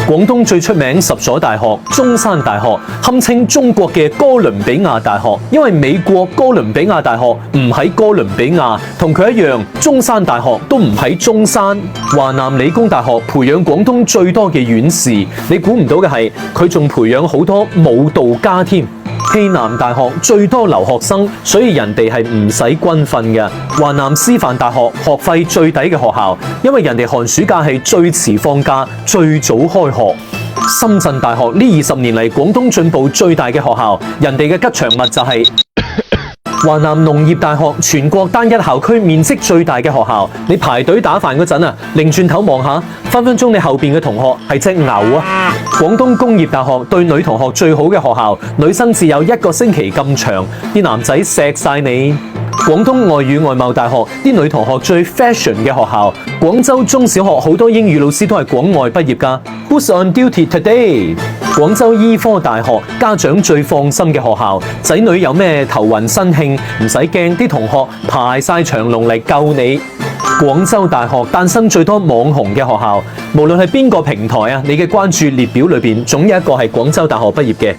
廣東最出名10所大學，中山大學堪稱中國嘅哥倫比亞大學，因為美國哥倫比亞大學唔喺哥倫比亞，同佢一樣，中山大學都唔喺中山。華南理工大學培養廣東最多嘅院士，你估唔到嘅係佢仲培養好多舞蹈家添。暨南大學最多留學生，所以人哋係唔使軍訓嘅。華南師範大學學費最抵嘅學校，因為人哋寒暑假係最遲放假、最早開學。深圳大學呢20年嚟廣東進步最大嘅學校，人哋嘅吉祥物就係華南農業大學，全國單一校區面積最大嘅學校。你排隊打飯嗰陣啊，擰轉頭望下，分分鐘你後邊嘅同學係隻牛啊！廣東工業大學對女同學最好嘅學校，女生只有1個星期咁長，啲男仔錫晒你。廣東外語外貿大學啲女同學最 fashion 嘅學校。廣州中小學好多英語老師都係廣外畢業㗎。Who's on duty today？廣州醫科大學家長最放心嘅學校，仔女有咩頭暈身慶唔使驚，啲同學排晒長龍嚟救你。廣州大學誕生最多網紅嘅學校，無論係邊個平台啊，你嘅關注列表裏邊總有一個係廣州大學畢業嘅。